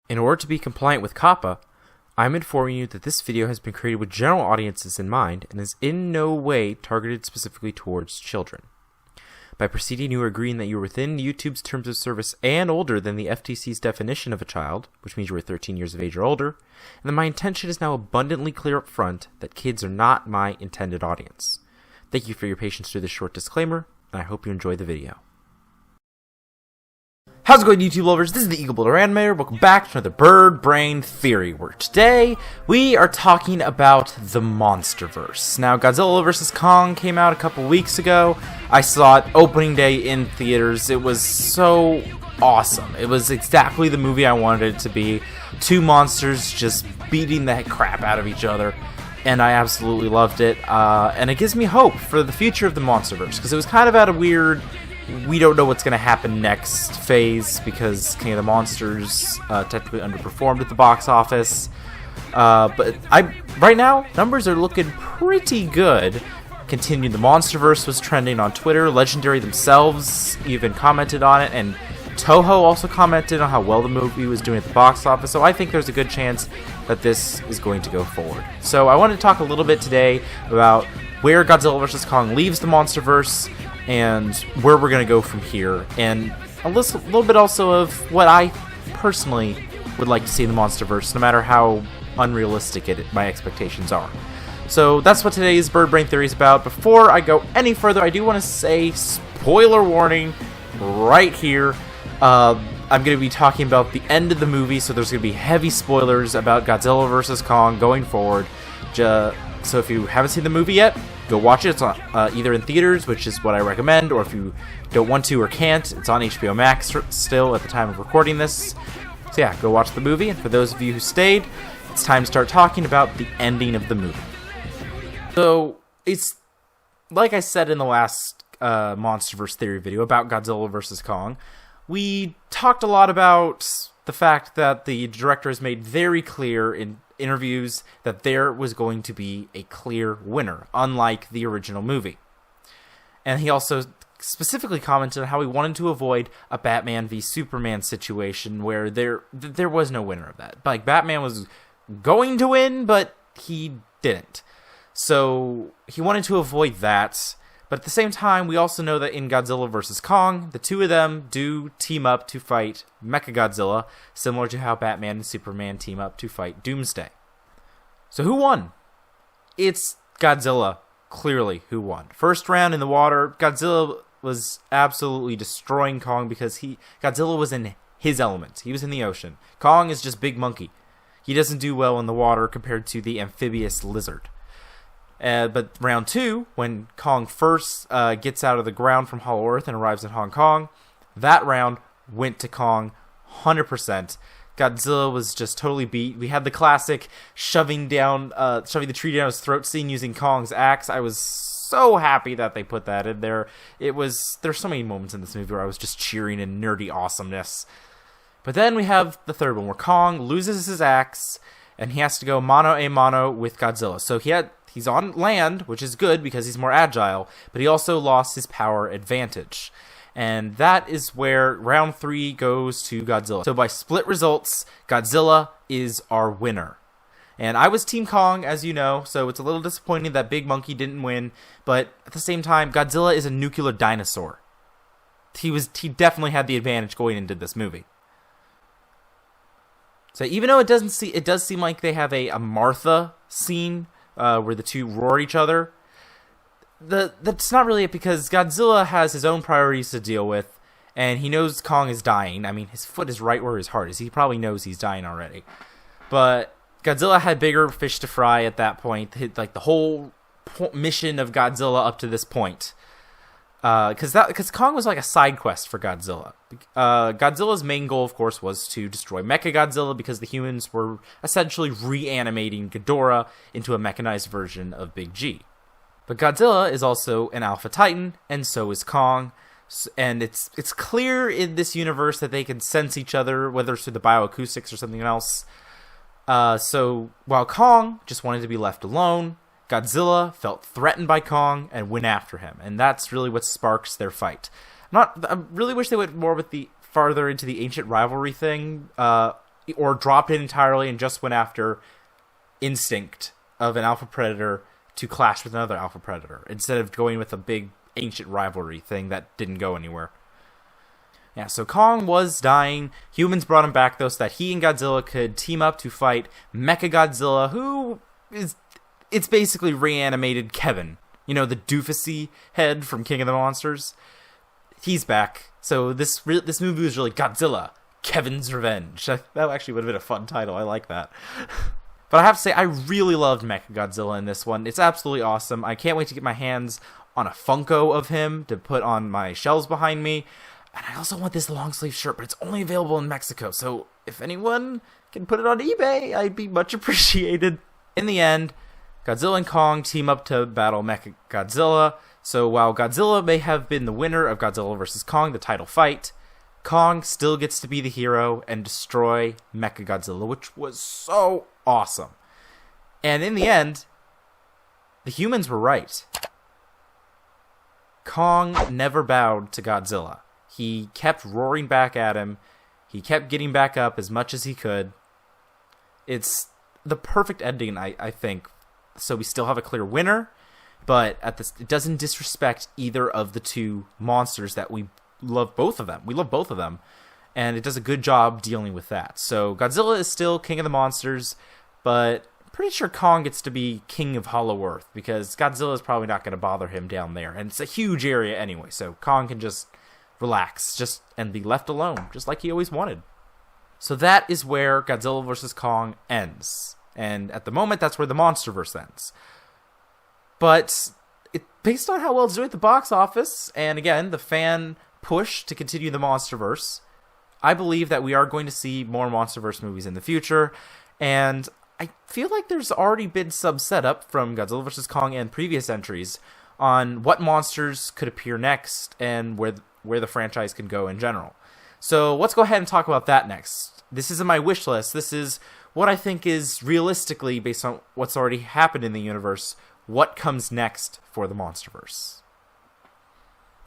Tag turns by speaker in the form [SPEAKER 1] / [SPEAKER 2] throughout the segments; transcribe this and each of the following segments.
[SPEAKER 1] In order to be compliant with COPPA, I'm informing you that this video has been created with general audiences in mind and is in no way targeted specifically towards children. By proceeding, you are agreeing that you are within YouTube's terms of service and older than the FTC's definition of a child, which means you are 13 years of age or older, and that my intention is now abundantly clear up front that kids are not my intended audience. Thank you for your patience through this short disclaimer, and I hope you enjoy the video. How's it going, YouTube lovers? This is the Eagle Builder Animator. Welcome back to another Bird Brain Theory, where today we are talking about the Monsterverse. Now, Godzilla vs. Kong came out a couple weeks ago. I saw it opening day in theaters. It was so awesome. It was exactly the movie I wanted it to be. Two monsters just beating the crap out of each other. And I absolutely loved it. And it gives me hope for the future of the Monsterverse, because it was kind of at a weird... we don't know what's going to happen next phase because King of the Monsters technically underperformed at the box office. But right now, numbers are looking pretty good. Continued, the Monsterverse was trending on Twitter. Legendary themselves even commented on it, and Toho also commented on how well the movie was doing at the box office. So I think there's a good chance that this is going to go forward. So I want to talk a little bit today about where Godzilla vs. Kong leaves the Monsterverse, and where we're going to go from here, and a little bit also of what I personally would like to see in the Monsterverse, no matter how unrealistic my expectations are. So that's what today's Bird Brain Theory is about. Before I go any further, I do want to say, spoiler warning, right here. I'm going to be talking about the end of the movie, so there's going to be heavy spoilers about Godzilla vs. Kong going forward. So if you haven't seen the movie yet, go watch it. It's on, either in theaters, which is what I recommend, or if you don't want to or can't, it's on HBO Max still at the time of recording this. So yeah, go watch the movie. And for those of you who stayed, it's time to start talking about the ending of the movie. So it's like I said in the last Monsterverse theory video about Godzilla vs. Kong. We talked a lot about the fact that the director has made very clear in interviews that there was going to be a clear winner, unlike the original movie. And he also specifically commented on how he wanted to avoid a Batman v Superman situation where there was no winner of that. Like, Batman was going to win, but he didn't. So he wanted to avoid that. But at the same time, we also know that in Godzilla vs. Kong, the two of them do team up to fight Mechagodzilla, similar to how Batman and Superman team up to fight Doomsday. So who won? It's Godzilla, clearly, who won. First round in the water, Godzilla was absolutely destroying Kong because Godzilla was in his element. He was in the ocean. Kong is just big monkey. He doesn't do well in the water compared to the amphibious lizard. But round two, when Kong first gets out of the ground from Hollow Earth and arrives in Hong Kong, that round went to Kong 100%. Godzilla was just totally beat. We had the classic shoving the tree down his throat scene using Kong's axe. I was so happy that they put that in there. There's so many moments in this movie where I was just cheering in nerdy awesomeness. But then we have the third one where Kong loses his axe and he has to go mano a mano with Godzilla. So he's on land, which is good because he's more agile, but he also lost his power advantage. And that is where round three goes to Godzilla. So by split results, Godzilla is our winner. And I was Team Kong, as you know, so it's a little disappointing that Big Monkey didn't win, but at the same time, Godzilla is a nuclear dinosaur. He definitely had the advantage going into this movie. So even though it does seem like they have a Martha scene where the two roar at each other, that's not really it, because Godzilla has his own priorities to deal with, and he knows Kong is dying. I mean, his foot is right where his heart is. He probably knows he's dying already. But Godzilla had bigger fish to fry at that point. Like, the whole mission of Godzilla up to this point. Because Kong was like a side quest for Godzilla. Godzilla's main goal, of course, was to destroy Mechagodzilla because the humans were essentially reanimating Ghidorah into a mechanized version of Big G. But Godzilla is also an Alpha Titan, and so is Kong. And it's clear in this universe that they can sense each other, whether it's through the bioacoustics or something else. So while Kong just wanted to be left alone, Godzilla felt threatened by Kong and went after him, and that's really what sparks their fight. I really wish they went more with farther into the ancient rivalry thing. or dropped it entirely and just went after instinct of an alpha predator to clash with another alpha predator, instead of going with a big ancient rivalry thing that didn't go anywhere. Yeah, so Kong was dying. Humans brought him back, though, so that he and Godzilla could team up to fight Mechagodzilla, who is... It's basically reanimated Kevin. You know, the doofusy head from King of the Monsters? He's back. So this movie was really Godzilla, Kevin's Revenge. That actually would have been a fun title. I like that. But I have to say, I really loved Mechagodzilla in this one. It's absolutely awesome. I can't wait to get my hands on a Funko of him to put on my shelves behind me. And I also want this long sleeve shirt, but it's only available in Mexico. So if anyone can put it on eBay, I'd be much appreciated. In the end, Godzilla and Kong team up to battle Mechagodzilla. So while Godzilla may have been the winner of Godzilla vs. Kong, the title fight, Kong still gets to be the hero and destroy Mechagodzilla, which was so awesome. And in the end, the humans were right. Kong never bowed to Godzilla. He kept roaring back at him. He kept getting back up as much as he could. It's the perfect ending, I think. So we still have a clear winner, but it doesn't disrespect either of the two monsters that we love both of them. We love both of them, and it does a good job dealing with that. So Godzilla is still king of the monsters, but I'm pretty sure Kong gets to be king of Hollow Earth, because Godzilla is probably not going to bother him down there, and it's a huge area anyway, so Kong can just relax and be left alone, just like he always wanted. So that is where Godzilla vs. Kong ends. And at the moment, that's where the Monsterverse ends. But based on how well it's doing at the box office, and again, the fan push to continue the Monsterverse, I believe that we are going to see more Monsterverse movies in the future. And I feel like there's already been some setup from Godzilla vs. Kong and previous entries on what monsters could appear next and where the franchise can go in general. So let's go ahead and talk about that next. This isn't my wish list. This is what I think is realistically, based on what's already happened in the universe, what comes next for the Monsterverse.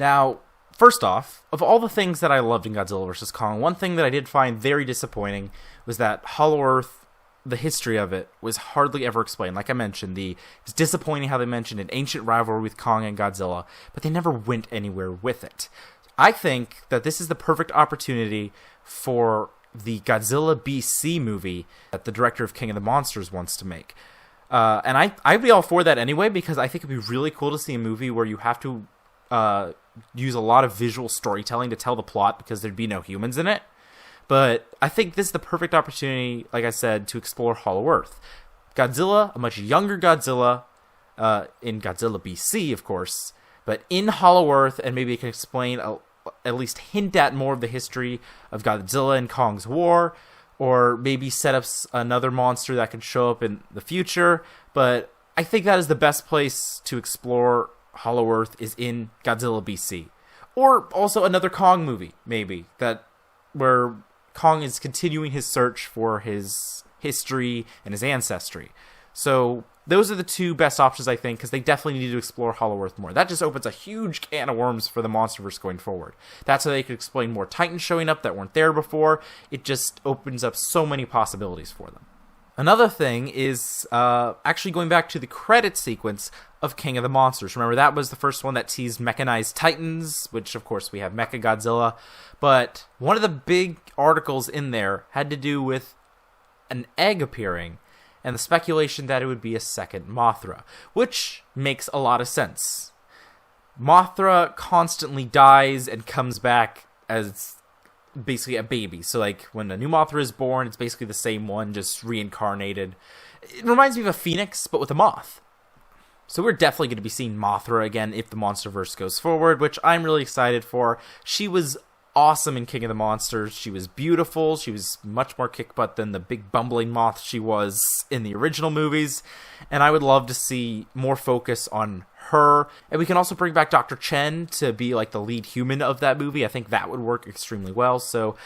[SPEAKER 1] Now, first off, of all the things that I loved in Godzilla vs. Kong, one thing that I did find very disappointing was that Hollow Earth, the history of it, was hardly ever explained. Like I mentioned, it's disappointing how they mentioned an ancient rivalry with Kong and Godzilla, but they never went anywhere with it. I think that this is the perfect opportunity for the Godzilla BC movie that the director of King of the Monsters wants to make. And I'd be all for that anyway, because I think it'd be really cool to see a movie where you have to use a lot of visual storytelling to tell the plot, because there'd be no humans in it. But I think this is the perfect opportunity, like I said, to explore Hollow Earth. Godzilla, a much younger Godzilla, in Godzilla BC, of course, but in Hollow Earth, and maybe it can explain at least hint at more of the history of Godzilla and Kong's war, or maybe set up another monster that can show up in the future. But I think that is the best place to explore Hollow Earth, is in Godzilla BC. Or also another Kong movie, maybe, where Kong is continuing his search for his history and his ancestry. So those are the two best options, I think, because they definitely need to explore Hollow Earth more. That just opens a huge can of worms for the Monsterverse going forward. That's how they could explain more Titans showing up that weren't there before. It just opens up so many possibilities for them. Another thing is actually going back to the credit sequence of King of the Monsters. Remember, that was the first one that teased mechanized Titans, which, of course, we have Mechagodzilla. But one of the big articles in there had to do with an egg appearing, and the speculation that it would be a second Mothra, which makes a lot of sense. Mothra constantly dies and comes back as basically a baby. So, like, when a new Mothra is born, it's basically the same one, just reincarnated. It reminds me of a phoenix, but with a moth. So we're definitely going to be seeing Mothra again if the Monsterverse goes forward, which I'm really excited for. She was awesome in King of the Monsters. She was beautiful. She was much more kick-butt than the big bumbling moth she was in the original movies. And I would love to see more focus on her. And we can also bring back Dr. Chen to be like the lead human of that movie. I think that would work extremely well. So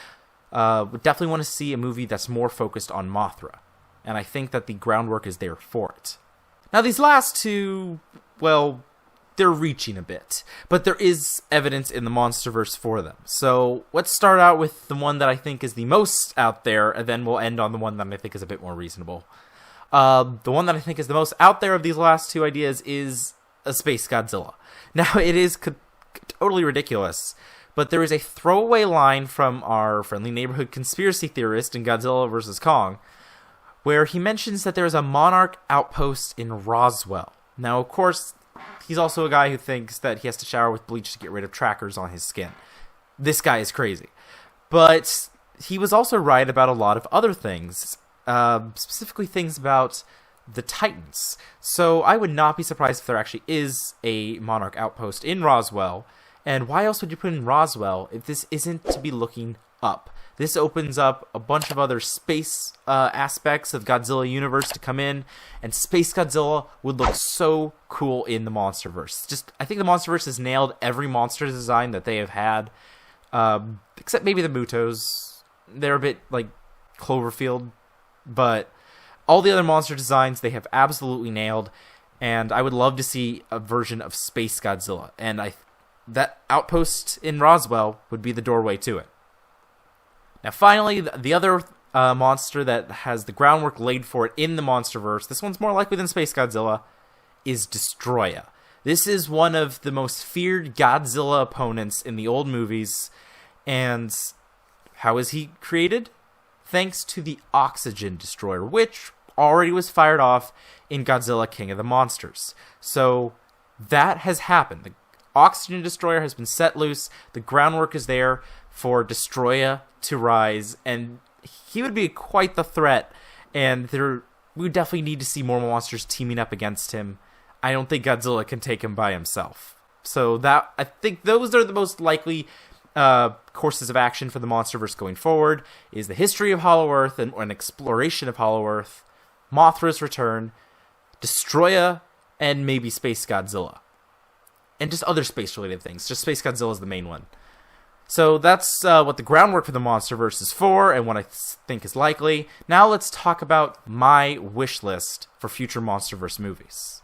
[SPEAKER 1] we definitely want to see a movie that's more focused on Mothra. And I think that the groundwork is there for it. Now these last two, well, they're reaching a bit, but there is evidence in the Monsterverse for them. So let's start out with the one that I think is the most out there, and then we'll end on the one that I think is a bit more reasonable. The one that I think is the most out there of these last two ideas is a Space Godzilla. Now, it is totally ridiculous, but there is a throwaway line from our friendly neighborhood conspiracy theorist in Godzilla vs. Kong, where he mentions that there is a monarch outpost in Roswell. Now, of course, he's also a guy who thinks that he has to shower with bleach to get rid of trackers on his skin. This guy is crazy. But he was also right about a lot of other things, specifically things about the Titans. So I would not be surprised if there actually is a monarch outpost in Roswell. And why else would you put in Roswell if this isn't to be looking up? This opens up a bunch of other space aspects of Godzilla universe to come in, and Space Godzilla would look so cool in the Monsterverse. I think the Monsterverse has nailed every monster design that they have had, except maybe the Mutos. They're a bit like Cloverfield, but all the other monster designs they have absolutely nailed, and I would love to see a version of Space Godzilla, and that outpost in Roswell would be the doorway to it. Now, finally, the other monster that has the groundwork laid for it in the Monsterverse, this one's more likely than Space Godzilla, is Destroya. This is one of the most feared Godzilla opponents in the old movies, and how is he created? Thanks to the Oxygen Destroyer, which already was fired off in Godzilla King of the Monsters. So that has happened. The Oxygen Destroyer has been set loose, the groundwork is there for Destroya to rise, and he would be quite the threat, and we definitely need to see more monsters teaming up against him. I don't think Godzilla can take him by himself. So I think those are the most likely courses of action for the Monsterverse going forward, is the history of Hollow-Earth and an exploration of Hollow-Earth, Mothra's return, Destroya, and maybe Space Godzilla. And just other space-related things. Just Space Godzilla is the main one. So that's what the groundwork for the Monsterverse is for, and what I think is likely. Now let's talk about my wish list for future Monsterverse movies.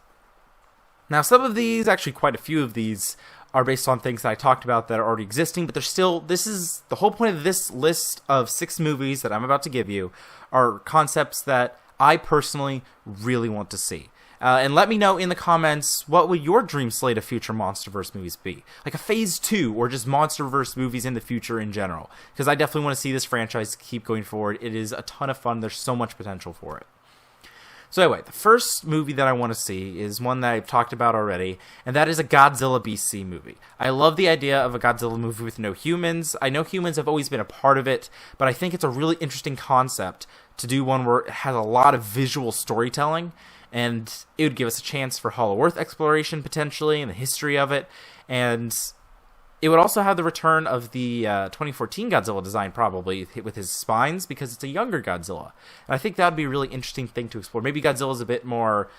[SPEAKER 1] Now, some of these, actually quite a few of these, are based on things that I talked about that are already existing, but this is the whole point of this list of 6 movies that I'm about to give you, are concepts that I personally really want to see. And let me know in the comments, what would your dream slate of future Monsterverse movies be? Like a Phase 2, or just Monsterverse movies in the future in general. Because I definitely want to see this franchise keep going forward. It is a ton of fun. There's so much potential for it. So anyway, the first movie that I want to see is one that I've talked about already, and that is a Godzilla BC movie. I love the idea of a Godzilla movie with no humans. I know humans have always been a part of it, but I think it's a really interesting concept to do one where it has a lot of visual storytelling, and it would give us a chance for Hollow-Earth exploration, potentially, and the history of it. And it would also have the return of the 2014 Godzilla design, probably, with his spines, because it's a younger Godzilla. And I think that would be a really interesting thing to explore. Maybe Godzilla's a bit more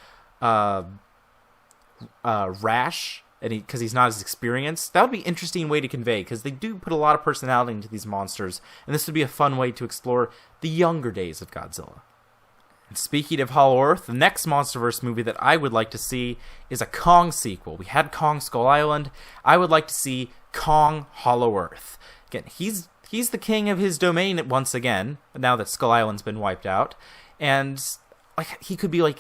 [SPEAKER 1] rash, because he's not as experienced. That would be an interesting way to convey, because they do put a lot of personality into these monsters, and this would be a fun way to explore the younger days of Godzilla. And speaking of Hollow-Earth, the next Monsterverse movie that I would like to see is a Kong sequel. We had Kong Skull Island. I would like to see Kong Hollow-Earth. Again, he's the king of his domain once again, now that Skull Island's been wiped out. And he could be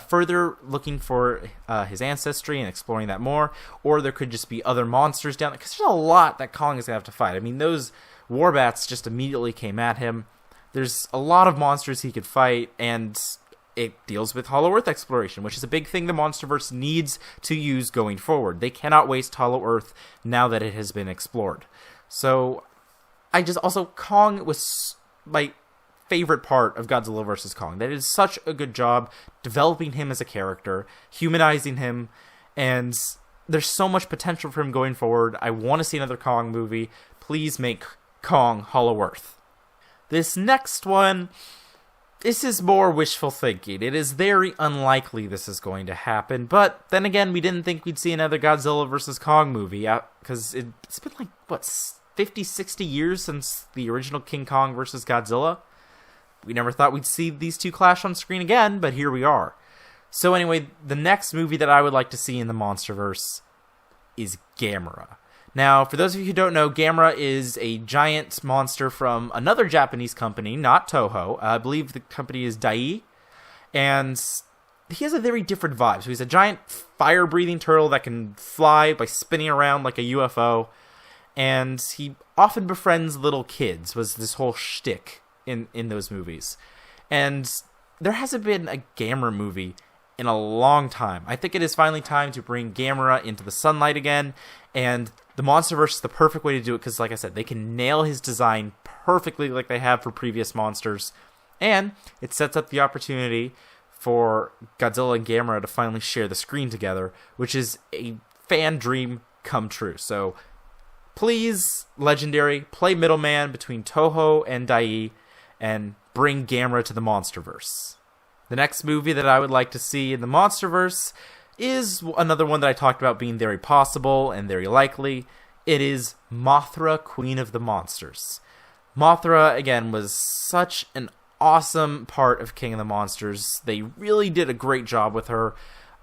[SPEAKER 1] further looking for his ancestry and exploring that more, or there could just be other monsters down there, because there's a lot that Kong is going to have to fight. I mean, those Warbats just immediately came at him. There's a lot of monsters he could fight, and it deals with Hollow-Earth exploration, which is a big thing the Monsterverse needs to use going forward. They cannot waste Hollow-Earth now that it has been explored. So, Kong was my favorite part of Godzilla vs. Kong. They did such a good job developing him as a character, humanizing him, and there's so much potential for him going forward. I want to see another Kong movie. Please make Kong Hollow-Earth. This next one, this is more wishful thinking. It is very unlikely this is going to happen, but then again, we didn't think we'd see another Godzilla vs. Kong movie, because it's been 50, 60 years since the original King Kong vs. Godzilla. We never thought we'd see these two clash on screen again, but here we are. So anyway, the next movie that I would like to see in the Monsterverse is Gamera. Now, for those of you who don't know, Gamera is a giant monster from another Japanese company, not Toho. I believe the company is Dai. And he has a very different vibe. So he's a giant fire-breathing turtle that can fly by spinning around like a UFO. And he often befriends little kids, was this whole shtick in those movies. And there hasn't been a Gamera movie in a long time. I think it is finally time to bring Gamera into the sunlight again. And the Monsterverse is the perfect way to do it because, like I said, they can nail his design perfectly like they have for previous monsters. And it sets up the opportunity for Godzilla and Gamera to finally share the screen together, which is a fan dream come true. So please, Legendary, play middleman between Toho and Dai and bring Gamera to the Monsterverse. The next movie that I would like to see in the Monsterverse is another one that I talked about being very possible and very likely. It is Mothra, Queen of the Monsters. Mothra, again, was such an awesome part of King of the Monsters. They really did a great job with her.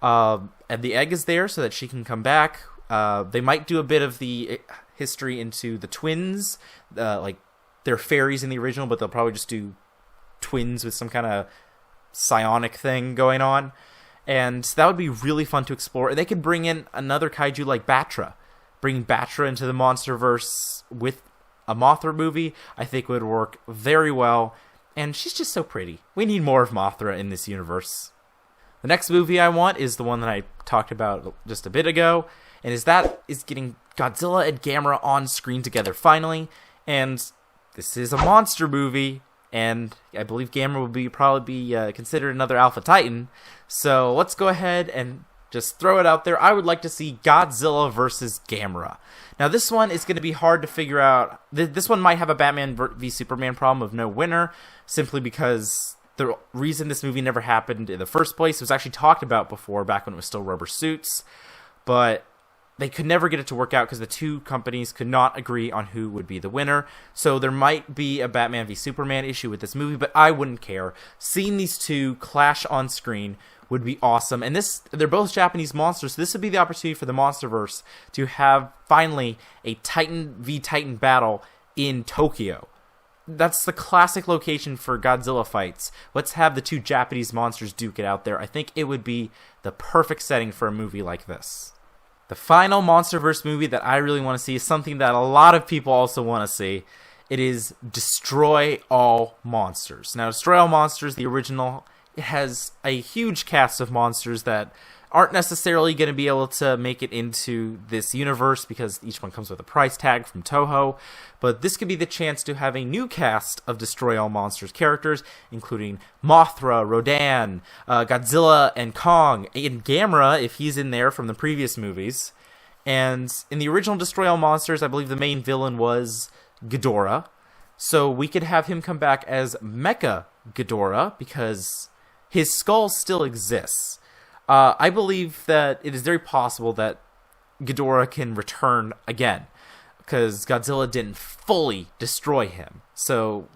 [SPEAKER 1] And the egg is there so that she can come back. They might do a bit of the history into the twins. Like, they're fairies in the original, but they'll probably just do twins with some kind of psionic thing going on. And that would be really fun to explore. And they could bring in another kaiju like Batra. Bringing Batra into the Monsterverse with a Mothra movie, I think would work very well. And she's just so pretty. We need more of Mothra in this universe. The next movie I want is the one that I talked about just a bit ago. And is getting Godzilla and Gamera on screen together finally. And this is a monster movie. And I believe Gamera will probably be considered another Alpha Titan. So let's go ahead and just throw it out there. I would like to see Godzilla versus Gamera. Now this one is going to be hard to figure out. This one might have a Batman v Superman problem of no winner, simply because the reason this movie never happened in the first place was actually talked about before, back when it was still rubber suits. But they could never get it to work out because the two companies could not agree on who would be the winner. So there might be a Batman v Superman issue with this movie, but I wouldn't care. Seeing these two clash on screen would be awesome. And they're both Japanese monsters, so this would be the opportunity for the Monsterverse to have finally a Titan v Titan battle in Tokyo. That's the classic location for Godzilla fights. Let's have the two Japanese monsters duke it out there. I think it would be the perfect setting for a movie like this. The final Monsterverse movie that I really want to see is something that a lot of people also want to see. It is Destroy All Monsters. Now, Destroy All Monsters, the original, it has a huge cast of monsters that aren't necessarily going to be able to make it into this universe because each one comes with a price tag from Toho. But this could be the chance to have a new cast of Destroy All Monsters characters, including Mothra, Rodan, Godzilla, and Kong, and Gamera, if he's in there from the previous movies. And in the original Destroy All Monsters, I believe the main villain was Ghidorah. So we could have him come back as Mecha Ghidorah because his skull still exists. I believe that it is very possible that Ghidorah can return again, because Godzilla didn't fully destroy him. So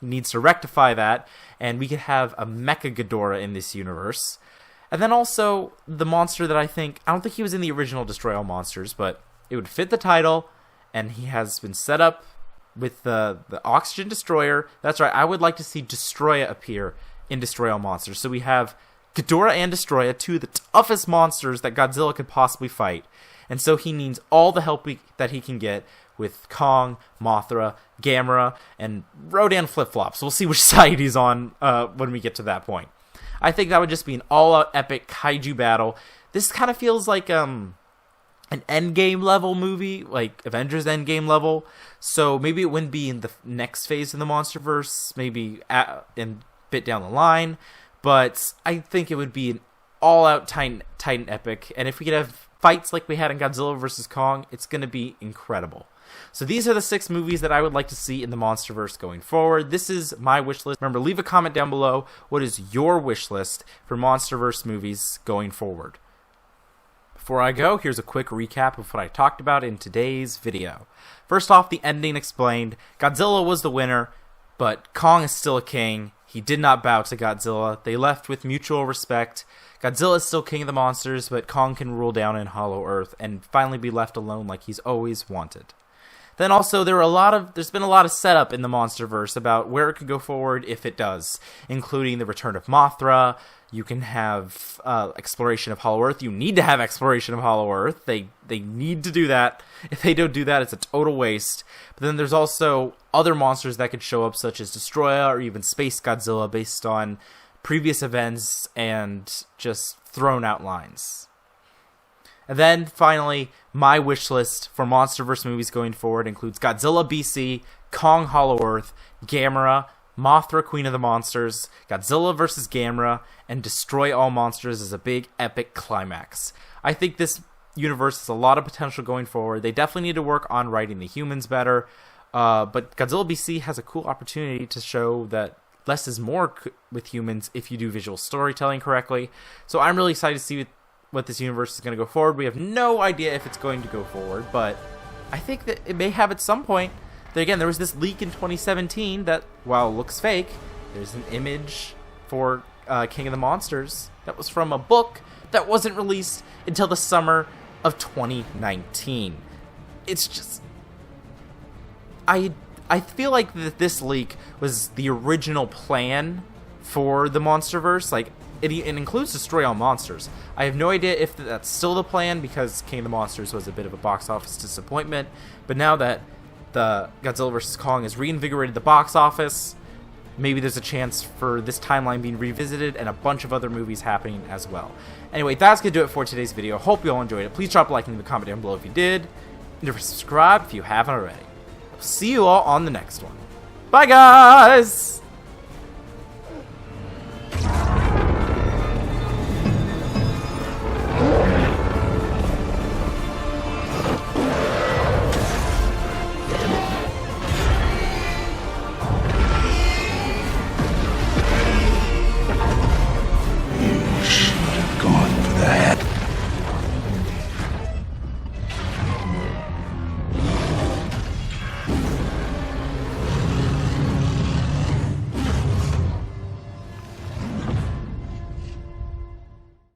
[SPEAKER 1] he needs to rectify that, and we could have a Mecha Ghidorah in this universe. And then also, the monster that I don't think he was in the original Destroy All Monsters, but it would fit the title, and he has been set up with the Oxygen Destroyer. That's right, I would like to see Destroya appear in Destroy All Monsters. So we have Ghidorah and Destroya, two of the toughest monsters that Godzilla could possibly fight. And so he needs all the help that he can get with Kong, Mothra, Gamera, and Rodan flip-flops. We'll see which side he's on when we get to that point. I think that would just be an all-out epic kaiju battle. This kind of feels like an Endgame level movie, like Avengers Endgame level. So maybe it wouldn't be in the next phase of the Monsterverse, maybe a bit down the line. But I think it would be an all-out Titan epic. And if we could have fights like we had in Godzilla vs. Kong, it's going to be incredible. So these are the 6 movies that I would like to see in the Monsterverse going forward. This is my wish list. Remember, leave a comment down below. What is your wish list for Monsterverse movies going forward? Before I go, here's a quick recap of what I talked about in today's video. First off, the ending explained. Godzilla was the winner, but Kong is still a king. He did not bow to Godzilla. They left with mutual respect. Godzilla is still king of the monsters, but Kong can rule down in Hollow Earth and finally be left alone like he's always wanted. Then also, there's been a lot of setup in the Monsterverse about where it could go forward if it does, including the return of Mothra. You can have exploration of Hollow Earth. You need to have exploration of Hollow Earth. They need to do that. If they don't do that, it's a total waste. But then there's also other monsters that could show up, such as Destroya or even Space Godzilla, based on previous events and just thrown out lines. And then, finally, my wish list for Monsterverse movies going forward includes Godzilla BC, Kong Hollow Earth, Gamera, Mothra Queen of the Monsters, Godzilla vs. Gamera, and Destroy All Monsters as a big, epic climax. I think this universe has a lot of potential going forward. They definitely need to work on writing the humans better, but Godzilla BC has a cool opportunity to show that less is more with humans if you do visual storytelling correctly. So I'm really excited to see what this universe is going to go forward. We have no idea if it's going to go forward, but I think that it may have at some point. Again, there was this leak in 2017 that, while it looks fake, there's an image for King of the Monsters that was from a book that wasn't released until the summer of 2019. It's just... I feel like that this leak was the original plan for the Monsterverse. Like, it includes Destroy All Monsters. I have no idea if that's still the plan, because King of the Monsters was a bit of a box office disappointment. But now that the Godzilla vs. Kong has reinvigorated the box office, maybe there's a chance for this timeline being revisited and a bunch of other movies happening as well. Anyway, that's going to do it for today's video. Hope you all enjoyed it. Please drop a like and leave a comment down below if you did. And subscribe if you haven't already. I'll see you all on the next one. Bye, guys!